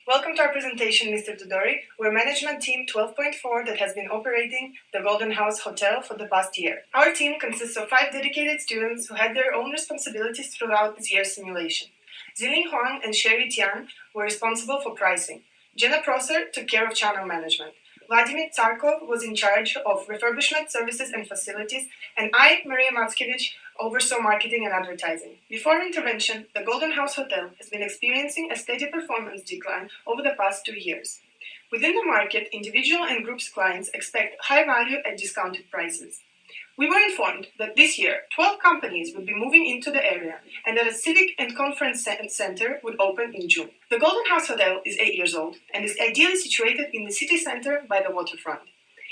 Welcome to our presentation, Mr. Dudori. We're management team 12.4 that has been operating the Golden House Hotel for the past year. Our team consists of 5 dedicated students who had their own responsibilities throughout this year's simulation. Ziling Huang and Sherry Tian were responsible for pricing. Jenna Prosser took care of channel management. Vladimir Tsarkov was in charge of refurbishment services and facilities, and I, Maria Matskevich, oversaw marketing and advertising. Before intervention, the Golden House Hotel has been experiencing a steady performance decline over the past 2 years. Within the market, individual and groups clients expect high value at discounted prices. We were informed that this year 12 companies would be moving into the area and that a civic and conference center would open in June. The Golden House Hotel is 8 years old and is ideally situated in the city center by the waterfront.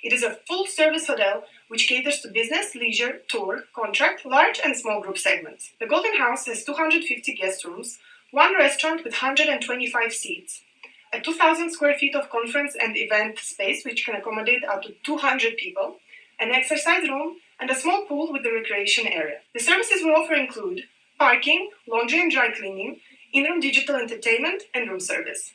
It is a full-service hotel which caters to business, leisure, tour, contract, large and small group segments. The Golden House has 250 guest rooms, one restaurant with 125 seats, a 2,000 square feet of conference and event space which can accommodate up to 200 people, an exercise room, and a small pool with a recreation area. The services we offer include parking, laundry and dry cleaning, in-room digital entertainment, and room service.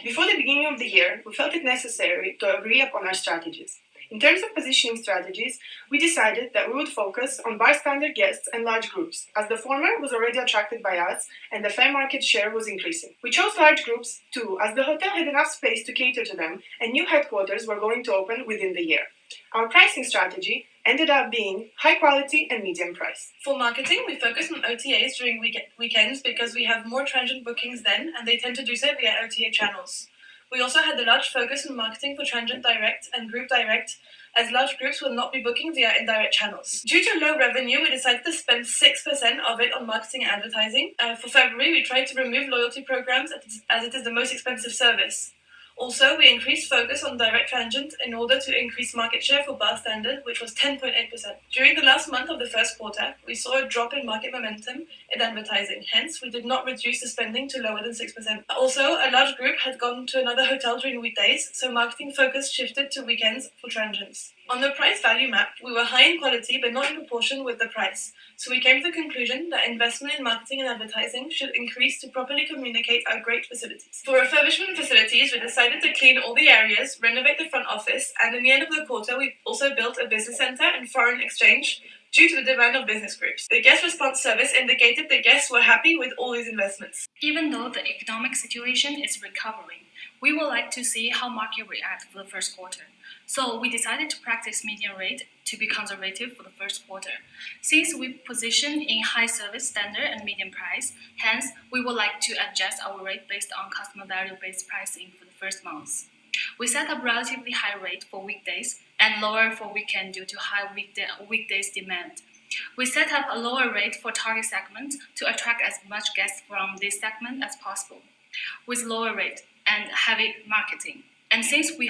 Before the beginning of the year, we felt it necessary to agree upon our strategies. In terms of positioning strategies, we decided that we would focus on bar standard guests and large groups, as the former was already attracted by us and the fair market share was increasing. We chose large groups too, as the hotel had enough space to cater to them and new headquarters were going to open within the year. Our pricing strategy ended up being high quality and medium price. For marketing, we focus on OTAs during weekends because we have more transient bookings then, and they tend to do so via OTA channels. We also had a large focus on marketing for transient direct and group direct, as large groups will not be booking via indirect channels. Due to low revenue, we decided to spend 6% of it on marketing and advertising. For February, we tried to remove loyalty programs as it is the most expensive service. Also, we increased focus on direct transient in order to increase market share for bar standard, which was 10.8%. During the last month of the first quarter, we saw a drop in market momentum in advertising. Hence, we did not reduce the spending to lower than 6%. Also, a large group had gone to another hotel during weekdays, so marketing focus shifted to weekends for transients. On the price value map, we were high in quality but not in proportion with the price. So we came to the conclusion that investment in marketing and advertising should increase to properly communicate our great facilities. For refurbishment facilities, we decided to clean all the areas, renovate the front office, and in the end of the quarter, we also built a business center and foreign exchange due to the demand of business groups. The guest response service indicated the guests were happy with all these investments. Even though the economic situation is recovering, we would like to see how market reacts for the first quarter. So we decided to practice median rate to be conservative for the first quarter. Since we position in high service standard and medium price, hence we would like to adjust our rate based on customer value-based pricing for the first months. We set up relatively high rate for weekdays and lower for weekend due to high weekdays demand. We set up a lower rate for target segment to attract as much guests from this segment as possible, with lower rate and heavy marketing. And since the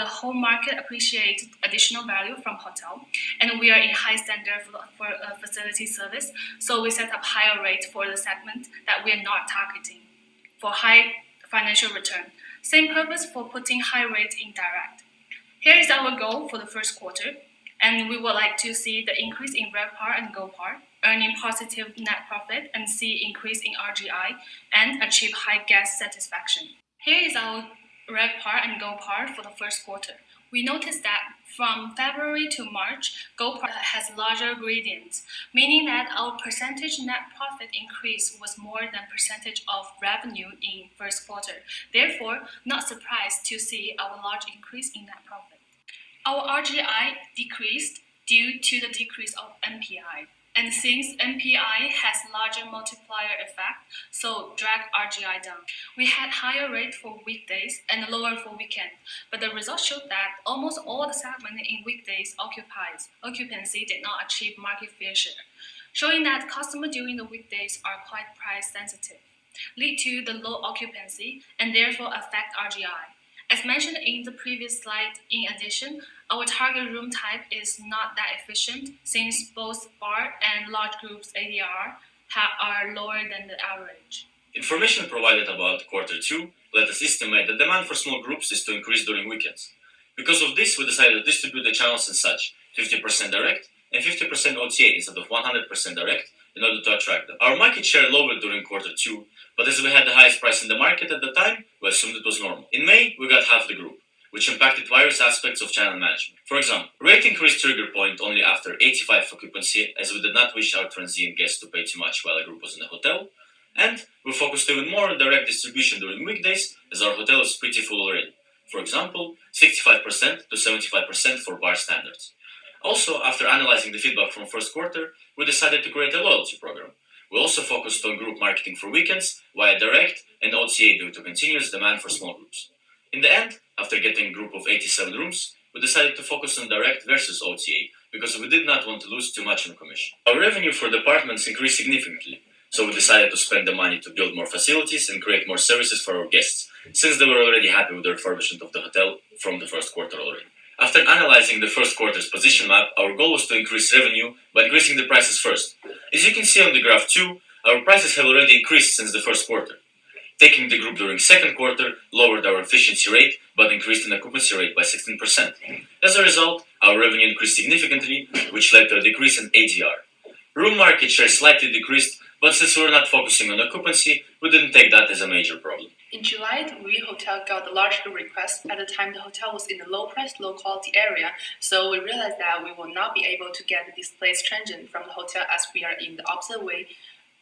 whole market appreciates additional value from hotel, and we are in high standard for facility service, so we set up higher rate for the segment that we are not targeting for high financial return. Same purpose for putting high rate in direct. Here is our goal for the first quarter, and we would like to see the increase in RevPAR and GoPAR, earning positive net profit and see increase in RGI and achieve high guest satisfaction. Here is our RevPAR and GoPAR for the first quarter. We noticed that from February to March, GoPAR has larger gradients, meaning that our percentage net profit increase was more than percentage of revenue in first quarter. Therefore, not surprised to see our large increase in net profit. Our RGI decreased due to the decrease of NPI. And since NPI has larger multiplier effect, so drag RGI down. We had higher rate for weekdays and lower for weekend, but the results showed that almost all the segment in weekdays occupancy did not achieve market fair share, showing that customers during the weekdays are quite price sensitive, lead to the low occupancy and therefore affect RGI. As mentioned in the previous slide, in addition, our target room type is not that efficient since both bar and large groups ADR are lower than the average. Information provided about quarter 2 let us estimate the demand for small groups is to increase during weekends. Because of this, we decided to distribute the channels as such, 50% direct and 50% OTA instead of 100% direct in order to attract them. Our market share lowered during quarter 2, but as we had the highest price in the market at the time, we assumed it was normal. In May, we got half the group, which impacted various aspects of channel management. For example, rate increased trigger point only after 85 occupancy, as we did not wish our transient guests to pay too much while a group was in the hotel, and we focused even more on direct distribution during weekdays, as our hotel was pretty full already. For example, 65% to 75% for bar standards. Also, after analyzing the feedback from first quarter, we decided to create a loyalty program. We also focused on group marketing for weekends via direct and OTA due to continuous demand for small groups. In the end, after getting a group of 87 rooms, we decided to focus on direct versus OTA because we did not want to lose too much on commission. Our revenue for departments increased significantly, so we decided to spend the money to build more facilities and create more services for our guests, since they were already happy with the refurbishment of the hotel from the first quarter already. After analyzing the first quarter's position map, our goal was to increase revenue by increasing the prices first. As you can see on the graph 2, our prices have already increased since the first quarter. Taking the group during second quarter lowered our efficiency rate, but increased an occupancy rate by 16%. As a result, our revenue increased significantly, which led to a decrease in ADR. Room market share slightly decreased, but since we were not focusing on occupancy, we didn't take that as a major problem. In July, the Uri Hotel got a large request. At the time, the hotel was in the low-price, low-quality area, so we realized that we will not be able to get the displaced transient from the hotel as we are in the opposite way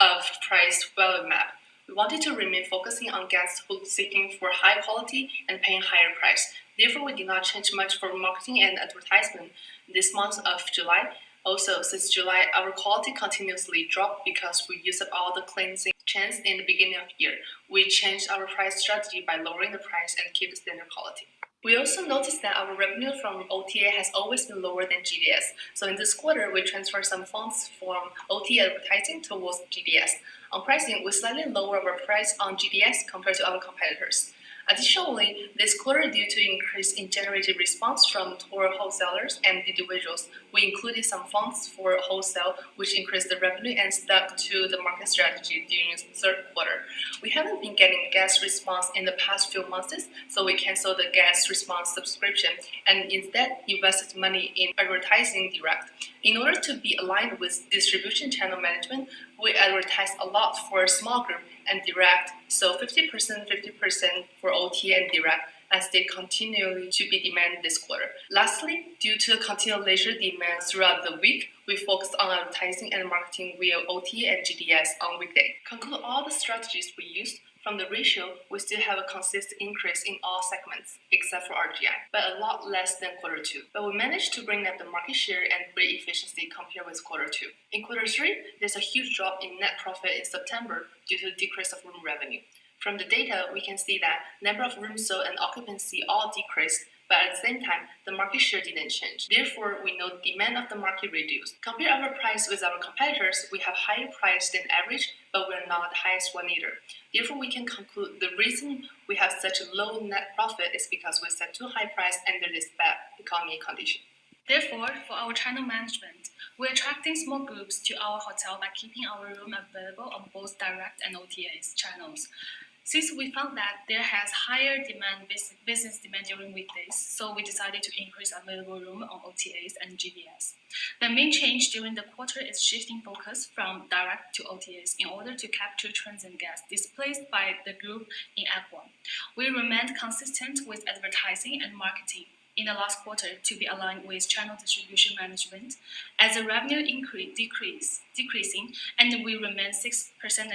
of price value map. We wanted to remain focusing on guests who are seeking for high quality and paying higher price. Therefore, we did not change much for marketing and advertisement this month of July. Also, since July, our quality continuously dropped because we used up all the cleansing chance in the beginning of the year. We changed our price strategy by lowering the price and keep the standard quality. We also noticed that our revenue from OTA has always been lower than GDS. So in this quarter, we transferred some funds from OTA advertising towards GDS. On pricing, we slightly lowered our price on GDS compared to our competitors. Additionally, this quarter, due to increase in generated response from tour wholesalers and individuals, we included some funds for wholesale, which increased the revenue and stuck to the market strategy during the third quarter. We haven't been getting guest response in the past few months, so we canceled the guest response subscription and instead invested money in advertising direct. In order to be aligned with distribution channel management, we advertise a lot for small group and direct, so 50%, 50% for OTA and direct, as they continually to be demanded this quarter. Lastly, due to the continued leisure demand throughout the week, we focused on advertising and marketing via OTA and GDS on weekday. Conclude all the strategies we used. From the ratio, we still have a consistent increase in all segments, except for RGI, but a lot less than quarter 2. But we managed to bring up the market share and rate efficiency compared with quarter 2. In quarter 3, there's a huge drop in net profit in September due to the decrease of room revenue. From the data, we can see that number of rooms sold and occupancy all decreased, but at the same time, the market share didn't change. Therefore, we know the demand of the market reduced. Compare our price with our competitors, we have higher price than average, but we're not the highest one either. Therefore, we can conclude the reason we have such a low net profit is because we set too high price under this bad economy condition. Therefore, for our channel management, we're attracting small groups to our hotel by keeping our room available on both direct and OTAs channels. Since we found that there has higher demand business demand during weekdays, so we decided to increase available room on OTAs and GDS. The main change during the quarter is shifting focus from direct to OTAs in order to capture transient guests displaced by the group in Act 1. We remained consistent with advertising and marketing in the last quarter to be aligned with channel distribution management. As the revenue decreasing and we remain 6%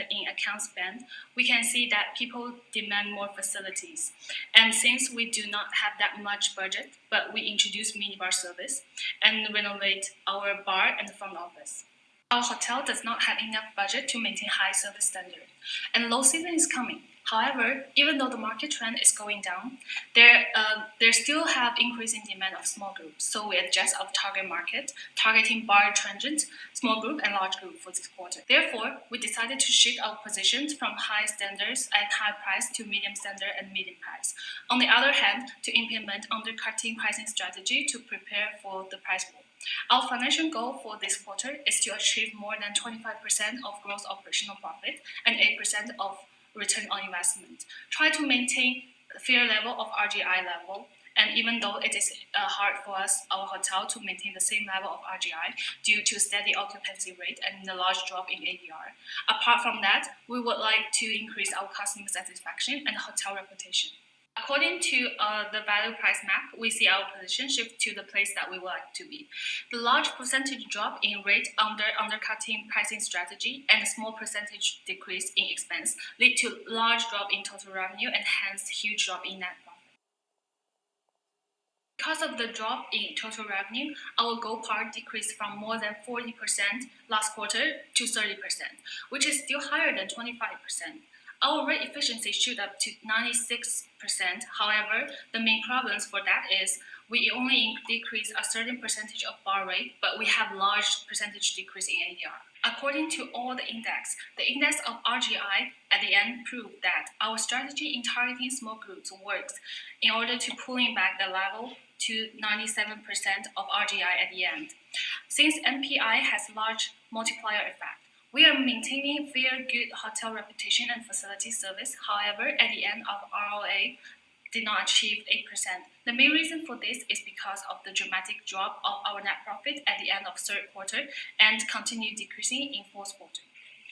in account spend, we can see that people demand more facilities. And since we do not have that much budget, but we introduce minibar service and renovate our bar and front office. Our hotel does not have enough budget to maintain high service standard, and low season is coming. However, even though the market trend is going down, there still have increasing demand of small groups. So we adjust our target market, targeting bar transient, small group, and large group for this quarter. Therefore, we decided to shift our positions from high standards and high price to medium standard and medium price. On the other hand, to implement undercutting pricing strategy to prepare for the price war. Our financial goal for this quarter is to achieve more than 25% of gross operational profit and 8% of return on investment. Try to maintain a fair level of RGI level and And even though it is hard for us, our hotel, to maintain the same level of RGI due to steady occupancy rate and the large drop in ADR. Apart from that, we would like to increase our customer satisfaction and hotel reputation. According to the value price map, we see our position shift to the place that we would like to be. The large percentage drop in rate undercutting pricing strategy and a small percentage decrease in expense lead to large drop in total revenue and hence huge drop in net profit. Because of the drop in total revenue, our gold part decreased from more than 40% last quarter to 30%, which is still higher than 25%. Our rate efficiency shoot up to 96%. However, the main problems for that is we only decrease a certain percentage of bar rate, but we have large percentage decrease in ADR. According to all the index of RGI at the end proved that our strategy in targeting small groups works in order to pulling back the level to 97% of RGI at the end. Since MPI has large multiplier effect, we are maintaining very good hotel reputation and facility service. However, at the end of ROA, did not achieve 8%. The main reason for this is because of the dramatic drop of our net profit at the end of third quarter and continued decreasing in fourth quarter.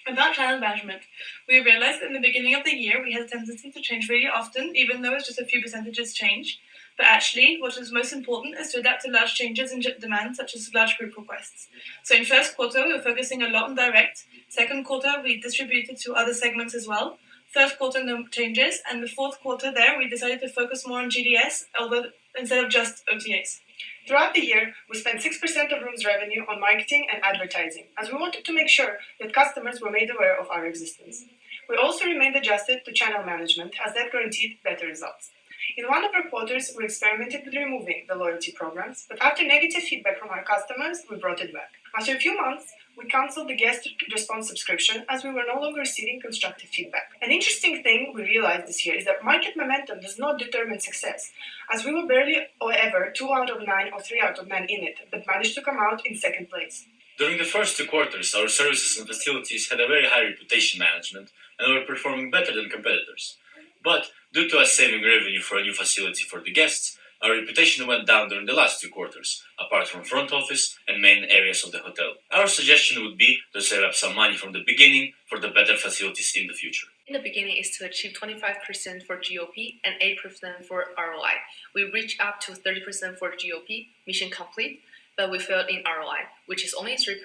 About channel management, we realized in the beginning of the year we had a tendency to change really often, even though it's just a few percentages change. But actually, what is most important is to adapt to large changes in demand, such as large group requests. So in first quarter, we were focusing a lot on direct. Second quarter, we distributed to other segments as well. Third quarter, no changes. And the fourth quarter there, we decided to focus more on GDS, although instead of just OTAs. Throughout the year, we spent 6% of rooms revenue on marketing and advertising, as we wanted to make sure that customers were made aware of our existence. We also remained adjusted to channel management, as that guaranteed better results. In one of our quarters, we experimented with removing the loyalty programs, but after negative feedback from our customers, we brought it back. After a few months, we canceled the guest response subscription as we were no longer receiving constructive feedback. An interesting thing we realized this year is that market momentum does not determine success, as we were barely or ever 2 out of 9 or 3 out of 9 in it, but managed to come out in second place. During the first 2 quarters, our services and facilities had a very high reputation management and were performing better than competitors. But due to us saving revenue for a new facility for the guests, our reputation went down during the last 2 quarters, apart from front office and main areas of the hotel. Our suggestion would be to save up some money from the beginning for the better facilities in the future. In the beginning is to achieve 25% for GOP and 8% for ROI. We reached up to 30% for GOP, mission complete, but we failed in ROI, which is only 3%.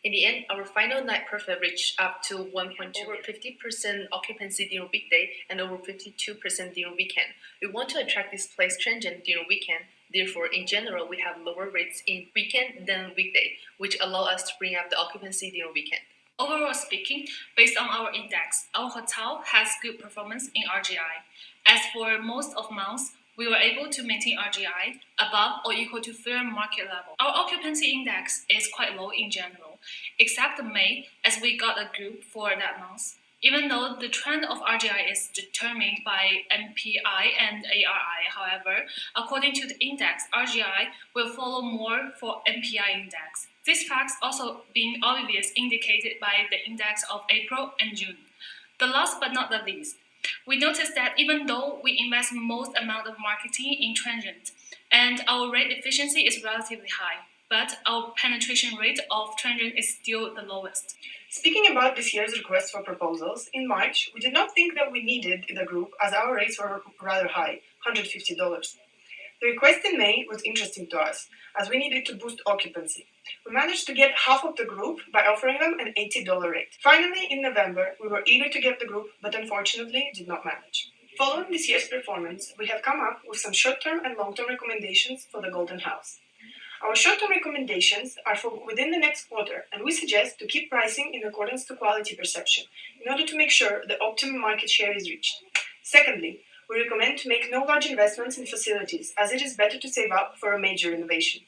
In the end, our final night profit reached up to 1.2, over 50% occupancy during weekday and over 52% during weekend. We want to attract this place transient during weekend. Therefore, in general, we have lower rates in weekend than weekday, which allow us to bring up the occupancy during weekend. Overall speaking, based on our index, our hotel has good performance in RGI. As for most of months, we were able to maintain RGI above or equal to fair market level. Our occupancy index is quite low in general, except May, as we got a group for that month. Even though the trend of RGI is determined by MPI and ARI, however, according to the index, RGI will follow more for MPI index. These facts also being obvious indicated by the index of April and June. The last but not the least, we noticed that even though we invest most amount of marketing in transient, and our rate efficiency is relatively high, but our penetration rate of transient is still the lowest. Speaking about this year's request for proposals, in March, we did not think that we needed the group as our rates were rather high, $150. The request in May was interesting to us, as we needed to boost occupancy. We managed to get half of the group by offering them an $80 rate. Finally, in November, we were eager to get the group, but unfortunately did not manage. Following this year's performance, we have come up with some short-term and long-term recommendations for the Golden House. Our short-term recommendations are for within the next quarter, and we suggest to keep pricing in accordance to quality perception, in order to make sure the optimum market share is reached. Secondly, we recommend to make no large investments in facilities, as it is better to save up for a major innovation.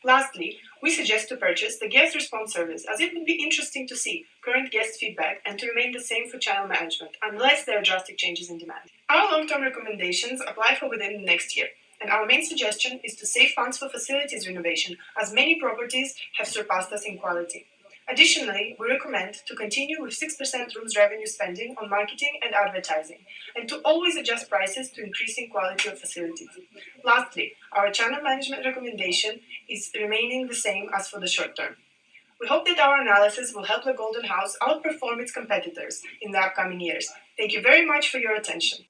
Lastly, we suggest to purchase the guest response service, as it would be interesting to see current guest feedback and to remain the same for channel management, unless there are drastic changes in demand. Our long-term recommendations apply for within the next year, and our main suggestion is to save funds for facilities renovation, as many properties have surpassed us in quality. Additionally, we recommend to continue with 6% rooms revenue spending on marketing and advertising, and to always adjust prices to increasing quality of facilities. Lastly, our channel management recommendation is remaining the same as for the short term. We hope that our analysis will help the Golden House outperform its competitors in the upcoming years. Thank you very much for your attention.